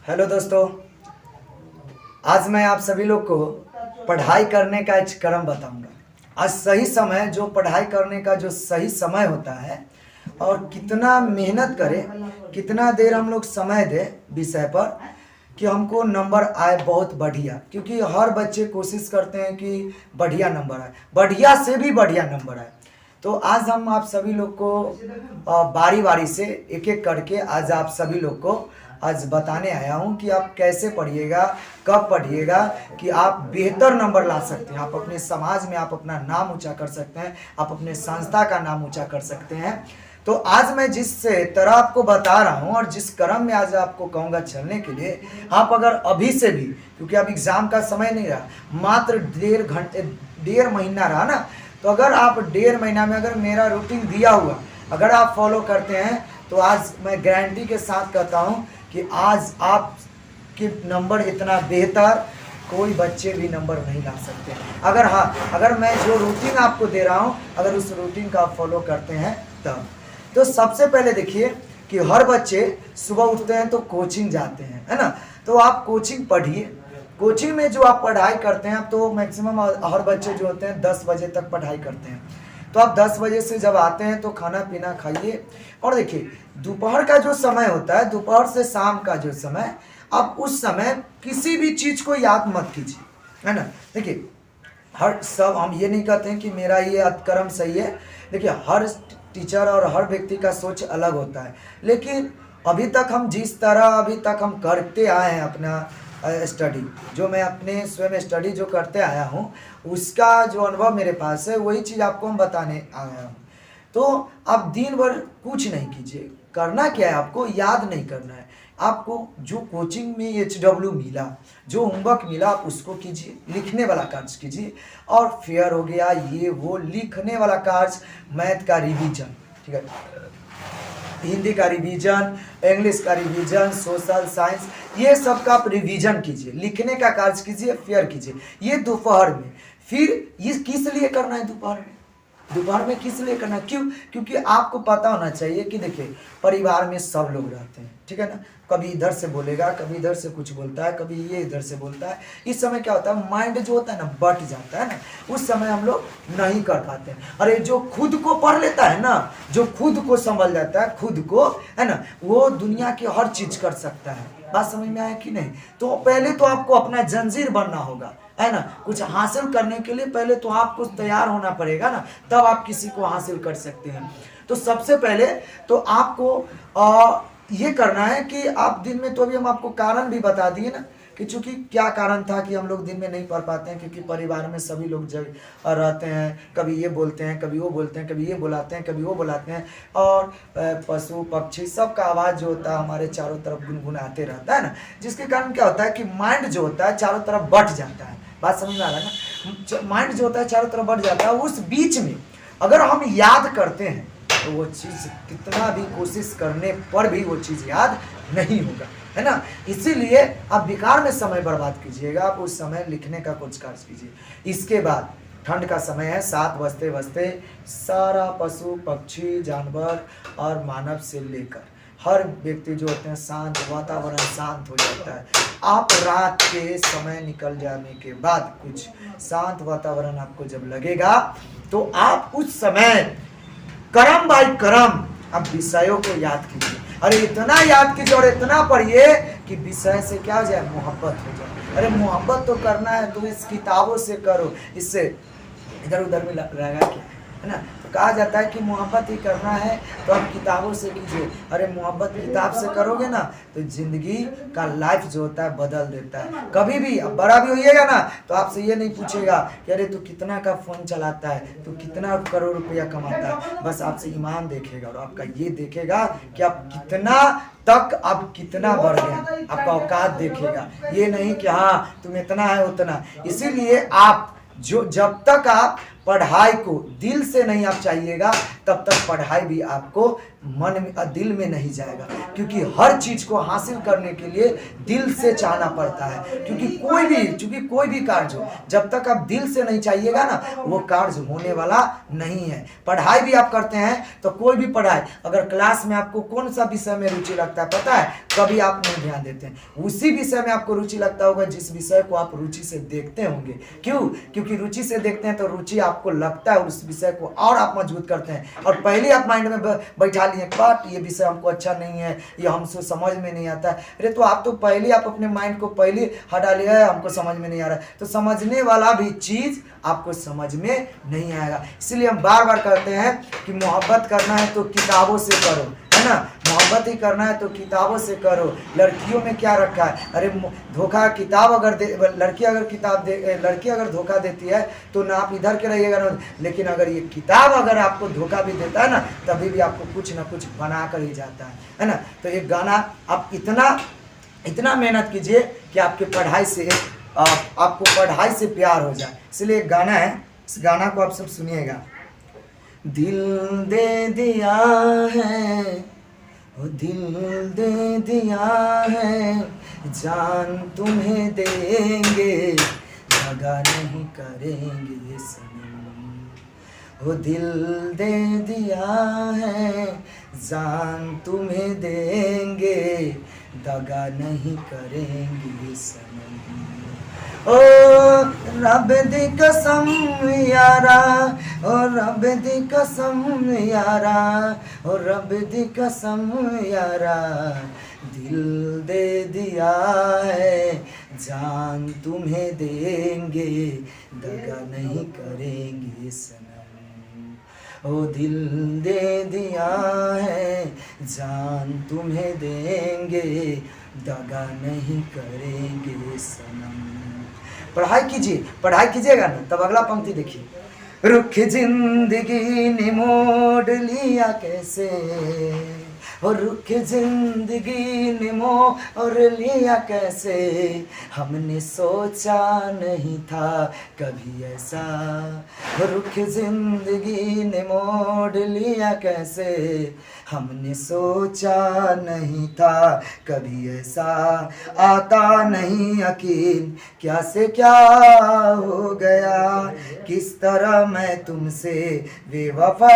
Hello दोस्तों, आज मैं आप सभी लोग को पढ़ाई करने का एक क्रम बताऊंगा। आज सही समय, जो पढ़ाई करने का जो सही समय होता है और कितना मेहनत करें, कितना देर हम लोग समय दें विषय पर कि हमको नंबर आए बहुत बढ़िया। क्योंकि हर बच्चे कोशिश करते हैं कि बढ़िया नंबर आए, बढ़िया से भी बढ़िया नंबर आए। तो आज हम आप सभी लोग को बारी बारी से एक एक करके आज आप सभी लोग को आज बताने आया हूं कि आप कैसे पढ़िएगा, कब पढ़िएगा कि आप बेहतर नंबर ला सकते हैं। आप अपने समाज में आप अपना नाम ऊंचा कर सकते हैं, आप अपने संस्था का नाम ऊंचा कर सकते हैं। तो आज मैं जिस तरह आपको बता रहा हूं और जिस क्रम में आज आपको कहूँगा चलने के लिए, आप अगर अभी से भी, क्योंकि अब एग्ज़ाम का समय नहीं रहा, मात्र 1.5 महीना रहा ना, तो अगर आप 1.5 महीना में अगर मेरा रूटीन दिया हुआ अगर आप फॉलो करते हैं तो आज मैं गारंटी के साथ कहता हूं कि आज आपके नंबर इतना बेहतर कोई बच्चे भी नंबर नहीं ला सकते। अगर मैं जो रूटीन आपको दे रहा हूं, अगर उस रूटीन का आप फॉलो करते हैं तब। तो सबसे पहले देखिए कि हर बच्चे सुबह उठते हैं तो कोचिंग जाते हैं, है ना। तो आप कोचिंग पढ़िए। कोचिंग में जो आप पढ़ाई करते हैं, तो मैक्सिमम हर बच्चे जो होते हैं 10 बजे तक पढ़ाई करते हैं। तो आप 10 बजे से जब आते हैं तो खाना पीना खाइए। और देखिए दोपहर का जो समय होता है, दोपहर से शाम का जो समय, आप उस समय किसी भी चीज़ को याद मत कीजिए, है ना। देखिए हम ये नहीं कहते हैं कि मेरा ये अतक्रम सही है। देखिए हर टीचर और हर व्यक्ति का सोच अलग होता है, लेकिन अभी तक हम जिस तरह अभी तक हम करते आए हैं अपना स्टडी, जो मैं अपने स्वयं स्टडी जो करते आया हूँ, उसका जो अनुभव मेरे पास है, वही चीज़ आपको हम बताने आया हूँ। तो आप दिन भर कुछ नहीं कीजिए। करना क्या है, आपको याद नहीं करना है। आपको जो कोचिंग में HW मिला, जो होमवर्क मिला, आप उसको कीजिए। लिखने वाला कार्य कीजिए, और फेयर हो गया ये वो लिखने वाला कार्य, मैथ का रिवीजन, ठीक है, हिंदी का रिवीजन, इंग्लिश का रिवीजन, सोशल साइंस, ये सब का आप रिवीजन कीजिए। लिखने का कार्य कीजिए, फेयर कीजिए, ये दोपहर में। फिर ये किस लिए करना है दोपहर में? दोपहर में किस लिए करना? क्यों? क्योंकि आपको पता होना चाहिए कि देखिए परिवार में सब लोग रहते हैं, ठीक है ना। कभी इधर से बोलेगा, कभी इधर से कुछ बोलता है, कभी ये इधर से बोलता है। इस समय क्या होता है, माइंड जो होता है ना बट जाता है ना, उस समय हम लोग नहीं कर पाते हैं। अरे जो खुद को पढ़ लेता है ना, जो खुद को संभल जाता है, खुद को, है ना, वो दुनिया की हर चीज कर सकता है। बात समझ में आया कि नहीं? तो पहले तो आपको अपना जंजीर बनना होगा, है ना। कुछ हासिल करने के लिए पहले तो आपको तैयार होना पड़ेगा ना, तब आप किसी को हासिल कर सकते हैं। तो सबसे पहले तो आपको ये करना है कि आप दिन में, तो अभी हम आपको कारण भी बता दिए ना कि चूंकि क्या कारण था कि हम लोग दिन में नहीं पढ़ पाते हैं, क्योंकि परिवार में सभी लोग जब रहते हैं, कभी ये बोलते हैं, कभी वो बोलते हैं, कभी ये बुलाते हैं, कभी वो बुलाते हैं, और पशु पक्षी सबका आवाज़ जो होता है हमारे चारों तरफ गुनगुनाते रहता है ना, जिसके कारण क्या होता है कि माइंड जो होता है चारों तरफ बट जाता है। बात समझ में आ रहा है ना? माइंड जो होता है चारों तरफ बढ़ जाता है। उस बीच में अगर हम याद करते हैं तो वो चीज़ कितना भी कोशिश करने पर भी वो चीज़ याद नहीं होगा, है ना। इसीलिए आप बेकार में समय बर्बाद कीजिएगा, आप उस समय लिखने का कुछ कार्य कीजिए। इसके बाद ठंड का समय है, 7 बजते बजते सारा पशु पक्षी जानवर और मानव से लेकर हर व्यक्ति जो होते हैं शांत, वातावरण शांत हो जाता है। आप रात के समय निकल जाने के बाद कुछ शांत वातावरण आपको जब लगेगा, तो आप उस समय क्रम बाय क्रम आप विषयों को याद कीजिए। अरे इतना याद कीजिए और इतना पढ़िए कि विषय से क्या हो जाए, मोहब्बत हो जाए। अरे मोहब्बत तो करना है तो इस किताबों से करो, इससे इधर उधर में लगा क्या, है ना। तो कहा जाता है कि मोहब्बत ही करना है तो आप किताबों से कीजिए। अरे मोहब्बत किताब से करोगे ना तो जिंदगी का लाइफ जो होता है बदल देता है। कभी भी अब बड़ा भी होइएगा ना तो आपसे ये नहीं पूछेगा कि अरे तू कितना का फोन चलाता है, तू कितना करोड़ रुपया कमाता है। बस आपसे ईमान देखेगा और आपका ये देखेगा कि आप कितना तक आप कितना बढ़ गए, आपका औकात देखेगा। ये नहीं कि हाँ तुम इतना है उतना। इसीलिए आप जब तक आप पढ़ाई को दिल से नहीं आप चाहिएगा, तब तक पढ़ाई भी आपको मन में दिल में नहीं जाएगा। क्योंकि हर चीज को हासिल करने के लिए दिल से चाहना पड़ता है। क्योंकि कोई भी कार्य हो, जब तक आप दिल से नहीं चाहिएगा ना, वो कार्य होने वाला नहीं है। पढ़ाई भी आप करते हैं तो कोई भी पढ़ाई, अगर क्लास में आपको कौन सा विषय में रुचि लगता है पता है? कभी आप नहीं ध्यान देते हैं। उसी विषय में आपको रुचि लगता होगा जिस विषय को आप रुचि से देखते होंगे। क्यों? क्योंकि रुचि से देखते हैं तो रुचि आपको लगता है, उस विषय को और आप मजबूत करते हैं। और पहले आप माइंड में बैठा लिए बट ये विषय हमको अच्छा नहीं है, ये हमसे समझ में नहीं आता है। अरे तो आप तो पहले आप अपने माइंड को पहले हटा लिया है, हमको समझ में नहीं आ रहा है, तो समझने वाला भी चीज़ आपको समझ में नहीं आएगा। इसलिए हम बार बार कहते हैं कि मोहब्बत करना है तो किताबों से करो, है ना। मोहब्बत ही करना है तो किताबों से करो। लड़कियों में क्या रखा है? अरे धोखा, किताब अगर लड़की अगर धोखा देती है तो ना आप इधर के रहिएगा ना, लेकिन अगर ये किताब अगर आपको धोखा भी देता है ना, तभी भी आपको कुछ ना कुछ बना कर ही जाता है ना। तो एक गाना आप इतना मेहनत कीजिए कि आपकी पढ़ाई से आपको पढ़ाई से प्यार हो जाए। इसलिए एक गाना है, इस गाना को आप सब सुनिएगा। दिल दे दिया है, ओ दिल दे दिया है, जान तुम्हें देंगे, दगा नहीं करेंगे सनम। ओ दिल दे दिया है, जान तुम्हें देंगे, दगा नहीं करेंगे सनम। ओ रब दी कसम यारा, ओ रब दी कसम यारा, ओ रब दी कसम यारा, दिल दे दिया है, जान तुम्हें देंगे, दगा नहीं करेंगे सनम। ओ दिल दे दिया है, जान तुम्हें देंगे, दगा नहीं करेंगे सनम। पढ़ाई कीजिएगा ना, तब अगला पंक्ति देखिए। रुख जिंदगी ने मोड़ लिया कैसे, और रुख जिंदगी ने मोड़ लिया कैसे, हमने सोचा नहीं था कभी ऐसा। रुख जिंदगी ने मोड़ लिया कैसे, हमने सोचा नहीं था कभी ऐसा। आता नहीं यकीन क्या से क्या हो गया, किस तरह मैं तुमसे बेवफा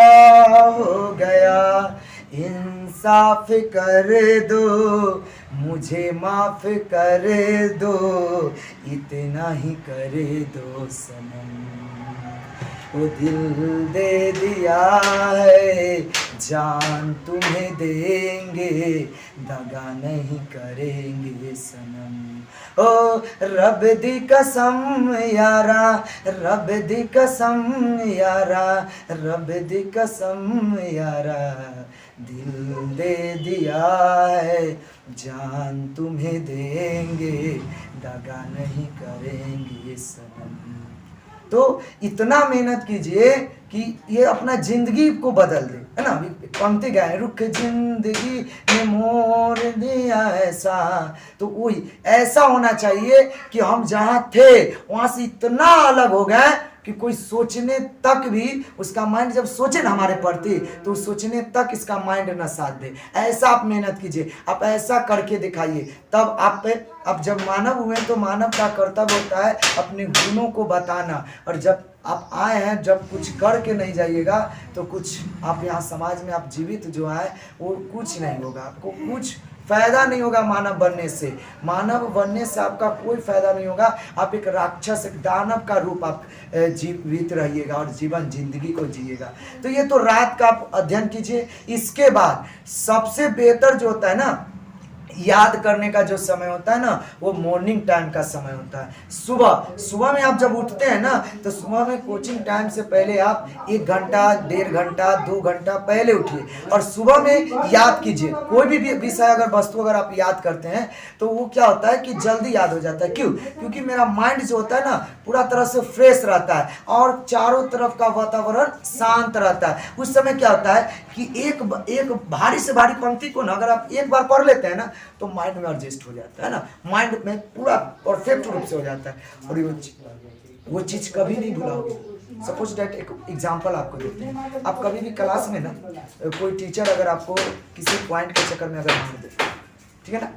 हो गया। इंसाफ कर दो, मुझे माफ कर दो, इतना ही कर दो सनम। वो दिल दे दिया है, जान तुम्हें देंगे, दगा नहीं करेंगे सनम। ओ रब दी कसम यारा, रब दी कसम यारा, रब दी कसम यारा, दिल दे दिया है, जान तुम्हें देंगे, दगा नहीं करेंगे सनम। तो इतना मेहनत कीजिए कि ये अपना जिंदगी को बदल दे, है ना। अभी पंक्ति गाए, रुख जिंदगी ने मोड़ दिया ऐसा, तो वही ऐसा होना चाहिए कि हम जहाँ थे वहाँ से इतना अलग हो गए कि कोई सोचने तक भी उसका माइंड, जब सोचे ना हमारे प्रति, तो सोचने तक इसका माइंड न साथ दे। ऐसा आप मेहनत कीजिए, आप ऐसा करके दिखाइए, तब आप जब मानव हुए तो मानव का कर्तव्य होता है अपने गुणों को बताना। और जब आप आए हैं, जब कुछ करके नहीं जाइएगा तो कुछ आप यहाँ समाज में आप जीवित जो है वो कुछ नहीं होगा, आपको कुछ फायदा नहीं होगा मानव बनने से। मानव बनने से आपका कोई फायदा नहीं होगा। आप एक राक्षस, एक दानव का रूप आप जीवित रहिएगा और जीवन जिंदगी को जिएगा। तो ये तो रात का आप अध्ययन कीजिए। इसके बाद सबसे बेहतर जो होता है ना, याद करने का जो समय होता है ना, वो मॉर्निंग टाइम का समय होता है। सुबह में आप जब उठते हैं ना, तो सुबह में कोचिंग टाइम से पहले आप 1 घंटा, 1.5 घंटा, 2 घंटा पहले उठिए और सुबह में याद कीजिए। कोई भी विषय अगर वस्तु अगर आप याद करते हैं तो वो क्या होता है कि जल्दी याद हो जाता है। क्यों? क्योंकि मेरा माइंड जो होता है ना पूरा तरह से फ्रेश रहता है और चारों तरफ का वातावरण शांत रहता है। उस समय क्या होता है कि एक भारी से भारी पंक्ति को ना अगर आप एक बार पढ़ लेते हैं ना, तो माइंड में एडजस्ट हो जाता है ना, माइंड में पूरा परफेक्ट रूप से हो जाता है और वो चीज़ कभी नहीं भुलाओगे। सपोज डेट एक एग्जांपल आपको देते हैं। आप कभी भी क्लास में ना कोई टीचर अगर आपको किसी पॉइंट के चक्कर में अगर मार दे, ठीक है ना,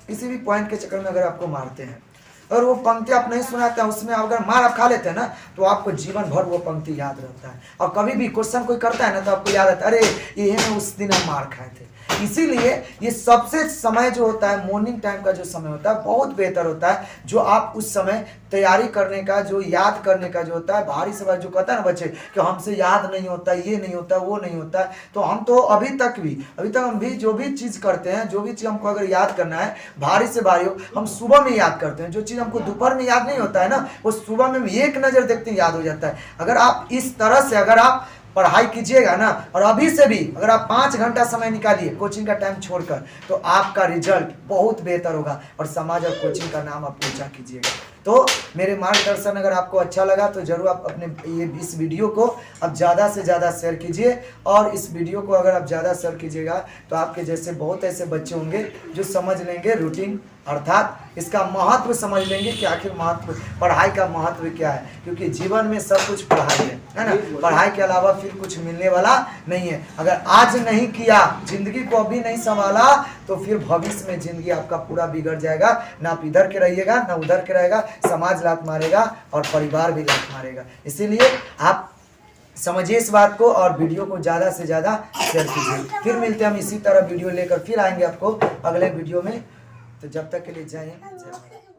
किसी भी पॉइंट के चक्कर में अगर आपको मारते हैं और वो पंक्ति आप नहीं सुनाते हैं, उसमें अगर मार आप खा लेते हैं ना, तो आपको जीवन भर वो पंक्ति याद रहता है। और कभी भी क्वेश्चन कोई करता है ना, तो आपको याद आता है, अरे ये है ना उस दिन हम मार खाए थे। इसीलिए ये सबसे समय जो होता है मॉर्निंग टाइम का जो समय होता है बहुत बेहतर होता है। जो आप उस समय तैयारी करने का, जो याद करने का जो होता है, भारी से भारी जो कहता है ना बच्चे कि हमसे याद नहीं होता, ये नहीं होता, वो नहीं होता है, तो हम तो अभी तक हम भी जो भी चीज़ करते हैं, जो भी चीज़ हमको अगर याद करना है भारी से भारी हो, हम सुबह में याद करते हैं। जो चीज़ हमको दोपहर में याद नहीं होता है ना, वो सुबह में एक नज़र देखते ही याद हो जाता है। अगर आप इस तरह से अगर आप पढ़ाई कीजिएगा ना, और अभी से भी अगर आप 5 घंटा समय निकालिए कोचिंग का टाइम छोड़कर, तो आपका रिजल्ट बहुत बेहतर होगा और समाज और कोचिंग का नाम आप ऊंचा कीजिएगा। तो मेरे मार्गदर्शन अगर आपको अच्छा लगा तो जरूर आप अपने इस वीडियो को अब ज़्यादा से ज़्यादा शेयर कीजिए। और इस वीडियो को अगर आप ज़्यादा शेयर कीजिएगा तो आपके जैसे बहुत ऐसे बच्चे होंगे जो समझ लेंगे रूटीन, अर्थात इसका महत्व समझ लेंगे कि आखिर महत्व, पढ़ाई का महत्व क्या है। क्योंकि जीवन में सब कुछ पढ़ाई है ना, पढ़ाई के अलावा फिर कुछ मिलने वाला नहीं है। अगर आज नहीं किया, जिंदगी को अभी नहीं संभाला, तो फिर भविष्य में जिंदगी आपका पूरा बिगड़ जाएगा। ना आप इधर के रहिएगा, ना उधर के रहेगा, समाज लात मारेगा और परिवार भी लात मारेगा। इसीलिए आप समझिए इस बात को और वीडियो को ज़्यादा से ज़्यादा शेयर कीजिए। फिर मिलते हैं हम इसी तरह वीडियो लेकर, फिर आएंगे आपको अगले वीडियो में। तो जब तक के लिए जय हिंद, जय भारत।